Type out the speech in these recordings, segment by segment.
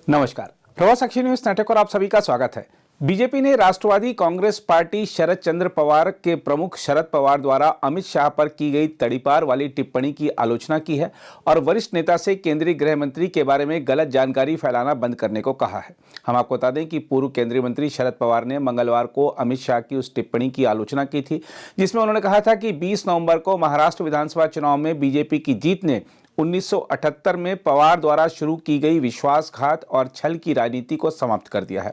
नमस्कार, प्रवास साक्षी news network और आप सभी का स्वागत है। बीजेपी ने राष्ट्रवादी कांग्रेस पार्टी शरद चंद्र पवार के प्रमुख शरद पवार द्वारा अमित शाह पर की गई तड़ीपार वाली टिप्पणी की आलोचना की है और वरिष्ठ नेता से केंद्रीय गृह मंत्री के बारे में गलत जानकारी फैलाना बंद करने को कहा है। हम आपको बता दें कि पूर्व केंद्रीय मंत्री शरद पवार ने मंगलवार को अमित शाह की उस टिप्पणी की आलोचना की थी जिसमें उन्होंने कहा था कि 20 नवंबर को महाराष्ट्र विधानसभा चुनाव में बीजेपी की जीत ने 1978 में पवार द्वारा शुरू की गई विश्वासघात और छल की राजनीति को समाप्त कर दिया है।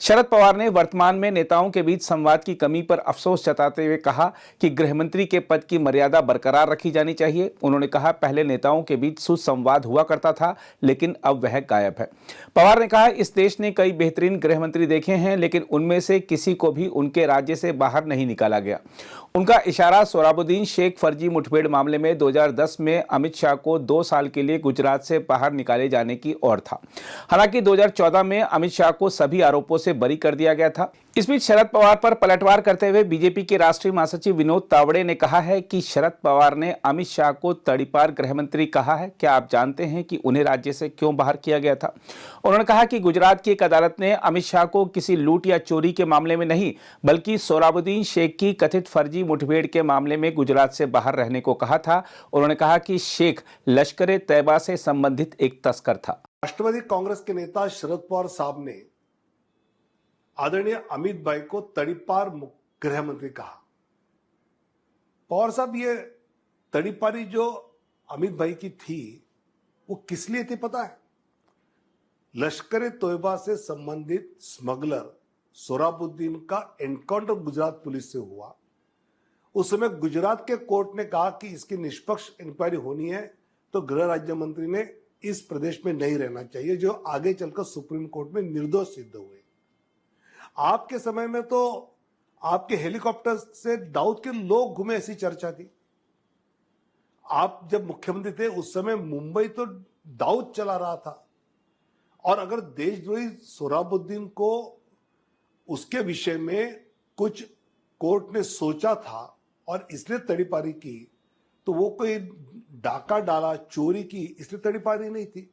शरद पवार ने वर्तमान में नेताओं के बीच संवाद की कमी पर अफसोस जताते हुए कहा कि गृह मंत्री के पद की मर्यादा बरकरार रखी जानी चाहिए। उन्होंने कहा, पहले नेताओं के बीच सुसंवाद हुआ करता था लेकिन अब वह गायब है। पवार ने कहा, इस देश ने कई बेहतरीन गृह मंत्री देखे हैं लेकिन उनमें से किसी को भी उनके राज्य से बाहर नहीं निकाला गया। उनका इशारा सोहराबुद्दीन शेख फर्जी मुठभेड़ मामले में 2010 में अमित शाह को 2 साल के लिए गुजरात से बाहर निकाले जाने की ओर था। हालांकि 2014 में अमित शाह को सभी आरोपों से बरी कर दिया गया था। इस बीच शरद पवार पर पलटवार करते हुए बीजेपी के राष्ट्रीय महासचिव विनोद तावड़े ने कहा है कि शरद पवार ने अमित शाह को तड़ीपार गृह मंत्री कहा है। क्या आप जानते हैं कि उन्हें राज्य से क्यों बाहर किया गया था? उन्होंने कहा कि गुजरात की एक अदालत ने अमित शाह को किसी लूट या चोरी के मामले में नहीं बल्कि सोहराबुद्दीन शेख की कथित फर्जी मुठभेड़ के मामले में गुजरात से बाहर रहने को कहा था। उन्होंने कहा कि शेख लश्कर ए तैयबा से संबंधित एक तस्कर था। राष्ट्रवादी कांग्रेस के नेता शरद पवार साहब ने आदरणीय अमित भाई को तड़ीपार गृह मंत्री कहा। पवार साहब, ये तड़ीपारी जो अमित भाई की थी वो किस लिए थी पता है? लश्कर ए तोयबा से संबंधित स्मगलर सोहराबुद्दीन का एनकाउंटर गुजरात पुलिस से हुआ। उस समय गुजरात के कोर्ट ने कहा कि इसकी निष्पक्ष इंक्वायरी होनी है, तो गृह राज्य मंत्री ने इस प्रदेश में नहीं रहना चाहिए, जो आगे चलकर सुप्रीम कोर्ट में निर्दोष सिद्ध हुए। आपके समय में तो आपके हेलीकॉप्टर से दाऊद के लोग घूमे, ऐसी चर्चा थी। आप जब मुख्यमंत्री थे उस समय मुंबई तो दाऊद चला रहा था, और अगर देशद्रोही सोहराबुद्दीन को उसके विषय में कुछ कोर्ट ने सोचा था और इसलिए तड़ीपारी की, तो वो कोई डाका डाला, चोरी की, इसलिए तड़ीपारी नहीं थी।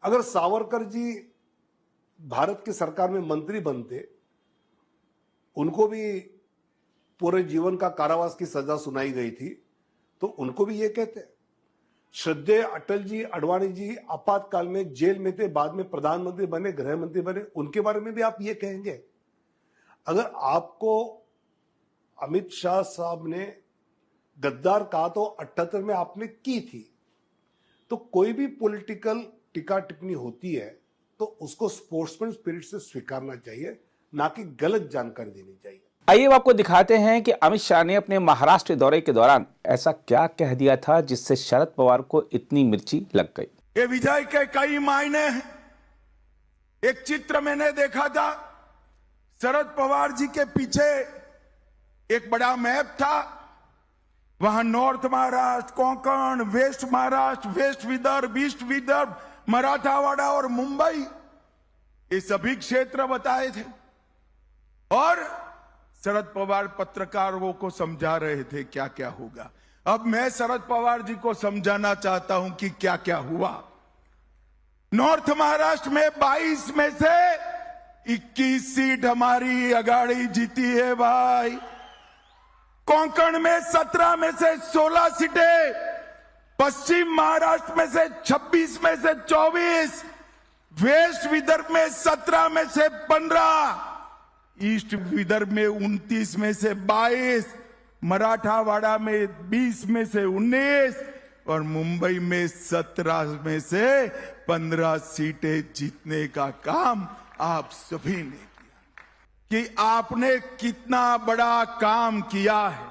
अगर सावरकर जी भारत की सरकार में मंत्री बनते, उनको भी पूरे जीवन का कारावास की सजा सुनाई गई थी, तो उनको भी ये कहते। श्रद्धेय अटल जी, आडवाणी जी आपातकाल में जेल में थे, बाद में प्रधानमंत्री बने, गृह मंत्री बने, उनके बारे में भी आप ये कहेंगे? अगर आपको अमित शाह साहब ने गद्दार कहा तो 78 में आपने की थी, तो कोई भी पॉलिटिकल टिक्का टिप्पणी होती है तो उसको स्पोर्ट्समैन स्पिरिट से स्वीकारना चाहिए, ना कि गलत जानकारी देनी चाहिए। आइए अब आपको दिखाते हैं कि अमित शाह ने अपने महाराष्ट्र दौरे के दौरान ऐसा क्या कह दिया था जिससे शरद पवार को इतनी मिर्ची लग गई। ये विजय के कई मायने हैं। एक चित्र मैंने देखा था, शरद पवार जी के पीछे एक बड़ा मैप था। वहां north Maharashtra, Konkan, west Maharashtra, west Vidarbha, east Vidarbha, Marathwada और मुंबई, ये सभी क्षेत्र बताए थे। और शरद पवार पत्रकारों को समझा रहे थे क्या क्या होगा। अब मैं शरद पवार जी को समझाना चाहता हूं कि क्या क्या हुआ। नॉर्थ महाराष्ट्र में 22 में से 21 सीट हमारी अगाड़ी जीती है भाई। कोंकण में 17 में से 16 सीटें, पश्चिम महाराष्ट्र में से 26 में से 24, वेस्ट विदर्भ में 17 में से 15, ईस्ट विदर्भ में 29 में से 22, मराठावाड़ा में 20 में से 19 और मुंबई में 17 में से 15 सीटें जीतने का काम आप सभी ने कि आपने कितना बड़ा काम किया है।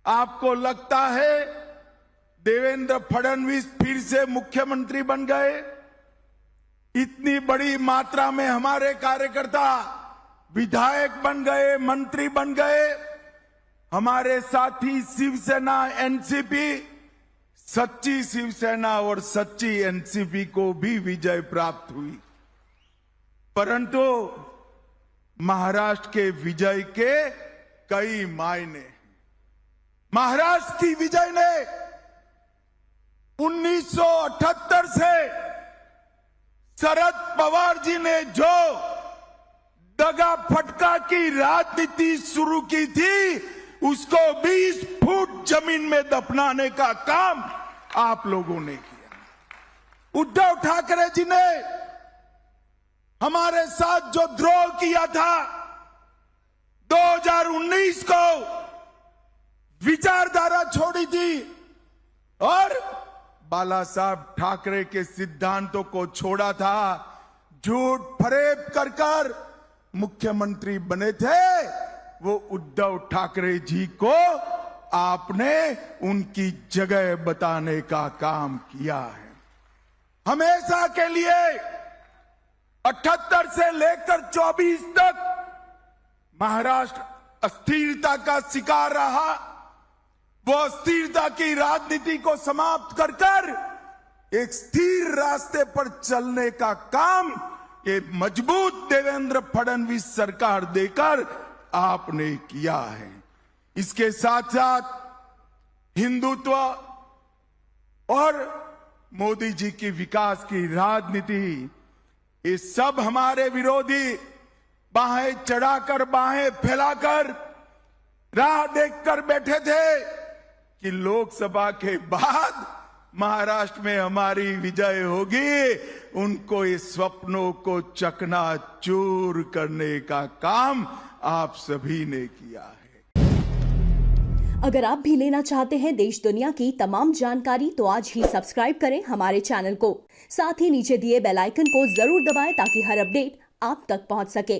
आपको लगता है देवेंद्र फडणवीस फिर से मुख्यमंत्री बन गए? इतनी बड़ी मात्रा में हमारे कार्यकर्ता विधायक बन गए, मंत्री बन गए। हमारे साथी शिवसेना, एनसीपी, सच्ची शिवसेना और सच्ची एनसीपी को भी विजय प्राप्त हुई, परंतु महाराष्ट्र के विजय के कई मायने। महाराष्ट्र की विजय ने 1978 से शरद पवार जी ने जो दगा फटका की राजनीति शुरू की थी, उसको 20 फुट जमीन में दफनाने का काम आप लोगों ने किया। उद्धव ठाकरे जी ने हमारे साथ जो द्रोह किया था, 2019 को विचारधारा छोड़ी थी और बाला साहब ठाकरे के सिद्धांतों को छोड़ा था, झूठ फरेब कर कर मुख्यमंत्री बने थे, वो उद्धव ठाकरे जी को आपने उनकी जगह बताने का काम किया है। हमेशा के लिए 78 से लेकर 24 तक महाराष्ट्र अस्थिरता का शिकार रहा। वो अस्थिरता की राजनीति को समाप्त कर कर एक स्थिर रास्ते पर चलने का काम ये मजबूत देवेंद्र फडणवीस सरकार देकर आपने किया है। इसके साथ साथ हिंदुत्व और मोदी जी की विकास की राजनीति, ये सब हमारे विरोधी बाहें चढ़ाकर बाहें फैलाकर राह देखकर बैठे थे कि लोकसभा के बाद महाराष्ट्र में हमारी विजय होगी। उनको इस स्वप्नों को चकनाचूर करने का काम आप सभी ने किया है। अगर आप भी लेना चाहते हैं देश दुनिया की तमाम जानकारी तो आज ही सब्सक्राइब करें हमारे चैनल को। साथ ही नीचे दिए बेल आइकन को जरूर दबाएं ताकि हर अपडेट आप तक पहुंच सके।